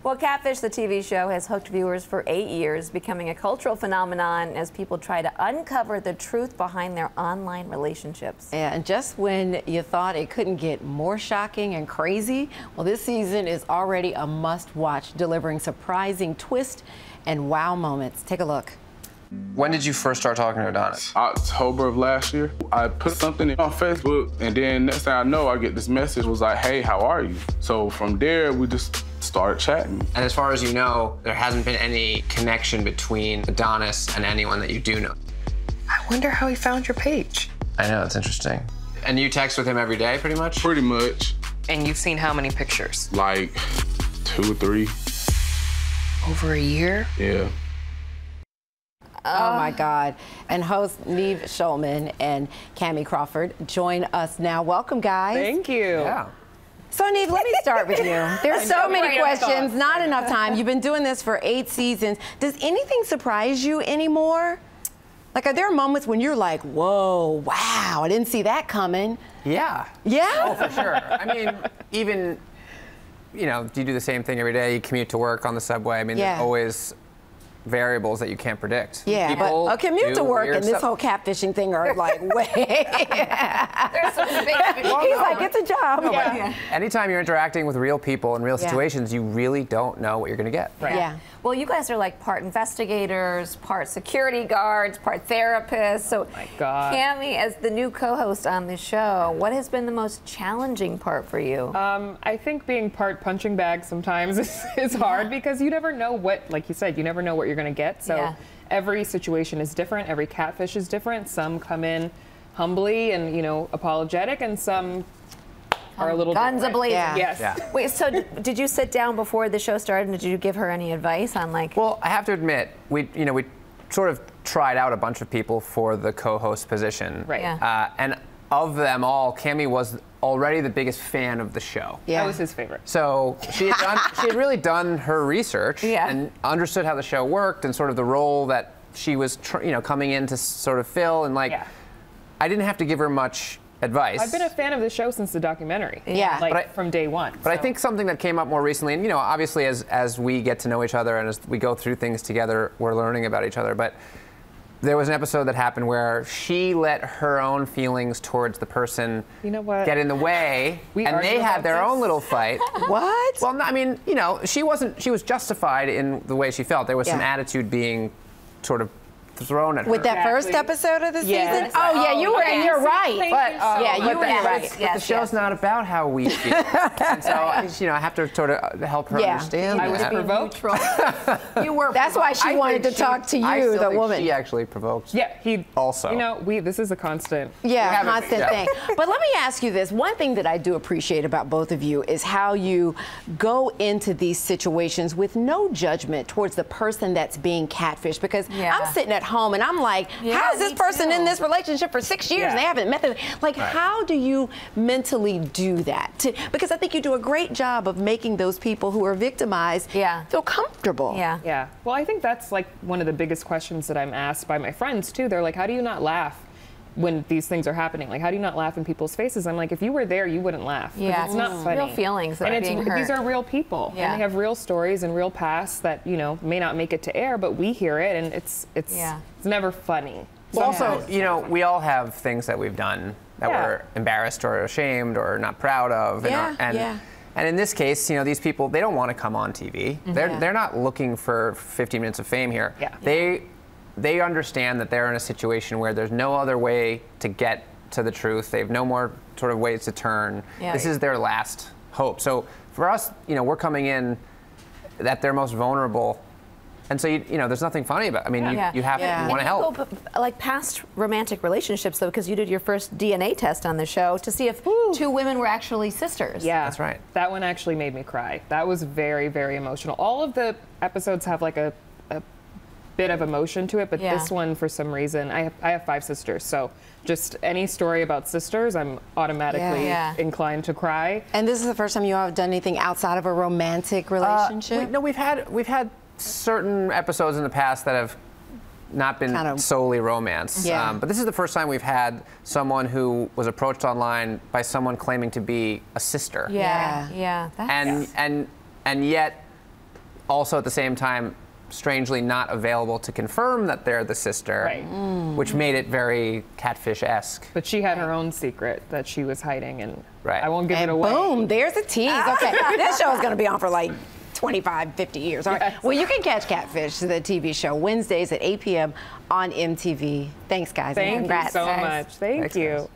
Well, Catfish, the TV show, has hooked viewers for 8 years, becoming a cultural phenomenon as people try to uncover the truth behind their online relationships. Yeah, and just when you thought it couldn't get more shocking and crazy, well, this season is already a must-watch, delivering surprising twists and wow moments. Take a look. When did you first start talking to Adonis? October of last year. I put something on Facebook, and then next thing I know, I get this message was like, hey, how are you? So from there, we just started chatting. And as far as you know, there hasn't been any connection between Adonis and anyone that you do know. I wonder how he found your page. I know, it's interesting. And you text with him every day, pretty much? Pretty much. And you've seen how many pictures? Like 2 or 3. Over a year? Yeah. Oh my God. And host Neve Schulman and Kamie Crawford join us now. Welcome, guys. Thank you. Yeah. So, Neve, let me start with you. There's so many questions, not enough time. You've been doing this for 8 seasons. Does anything surprise you anymore? Like, are there moments when you're like, whoa, wow, I didn't see that coming? Yeah. Yeah? Oh, for sure. I mean, even, you know, you do the same thing every day. You commute to work on the subway. I mean, there's always variables that you can't predict. Yeah, People but a commute to work and this stuff. whole catfishing thing are like, way. There's some big He's like, it's a job. No, but anytime you're interacting with real people in real situations, you really don't know what you're going to get. Right. Yeah. Well, you guys are like part investigators, part security guards, part therapists. So, my God. Kamie, as the new co-host on the show, what has been the most challenging part for you? I think being part punching bag sometimes is hard because you never know what, like you said, you never know what you're going to get. So every situation is different. Every catfish is different. Some come in humbly and, you know, apologetic, and some are a little guns a-blazing. Yes. Yeah. Wait, so did you sit down before the show started and did you give her any advice on like? Well, I have to admit, we sort of tried out a bunch of people for the co-host position. Right. Yeah. And of them all, Kamie was already the biggest fan of the show. That was his favorite. So she had really done her research and understood how the show worked and sort of the role that she was coming in to sort of fill, and like I didn't have to give her much advice. I've been a fan of the show since the documentary. Yeah. Like from day one. But I think something that came up more recently, and obviously as we get to know each other and as we go through things together, we're learning about each other. But there was an episode that happened where she let her own feelings towards the person get in the way, and they had their own little fight. What? Well, I mean, she was justified in the way she felt. There was some attitude being sort of thrown at her. With that first episode of the season? Yes. Oh, yeah, you were, and you're right. You were right. But the show's not about how we feel. And so, I have to sort of help her understand I was that. provoked. You were. That's why she wanted to talk to you, the woman. She actually provoked. Yeah, he also. This is a constant. Yeah, constant thing. But let me ask you this. One thing that I do appreciate about both of you is how you go into these situations with no judgment towards the person that's being catfished. Because I'm sitting at home and I'm like, how is this person in this relationship for 6 years and they haven't met them? Like, how do you mentally do that? Because I think you do a great job of making those people who are victimized feel comfortable. Yeah. Well, I think that's like one of the biggest questions that I'm asked by my friends too. They're like, how do you not laugh when these things are happening? Like, how do you not laugh in people's faces? I'm like, if you were there, you wouldn't laugh. Yeah, it's not funny. Real feelings that are being hurt. These are real people, and they have real stories and real pasts that may not make it to air, but we hear it, and it's never funny. Well, also, we all have things that we've done that we're embarrassed or ashamed or not proud of, and in this case, these people, they don't want to come on TV. They're not looking for 15 minutes of fame here. They understand that they're in a situation where there's no other way to get to the truth. They have no more sort of ways to turn. This is their last hope. So for us, we're coming in at their most vulnerable. And so, there's nothing funny about it. I mean, you have to, you want to help. Go, like past romantic relationships, though, because you did your first DNA test on the show to see if two women were actually sisters. Yeah, that's right. That one actually made me cry. That was very, very emotional. All of the episodes have like a bit of emotion to it, but this one, for some reason, I have 5 sisters, so just any story about sisters, I'm automatically inclined to cry. And this is the first time you have done anything outside of a romantic relationship? No, we've had certain episodes in the past that have not been solely romance. But this is the first time we've had someone who was approached online by someone claiming to be a sister. And yet also at the same time, strangely not available to confirm that they're the sister, which made it very Catfish-esque. But she had her own secret that she was hiding, and I won't give it away. Boom, there's a tease. Okay, this show is going to be on for like 25, 50 years. All right. Well, you can catch Catfish, the TV show, Wednesdays at 8 p.m. on MTV. Thanks, guys. Thank and congrats. you so much. Thank you.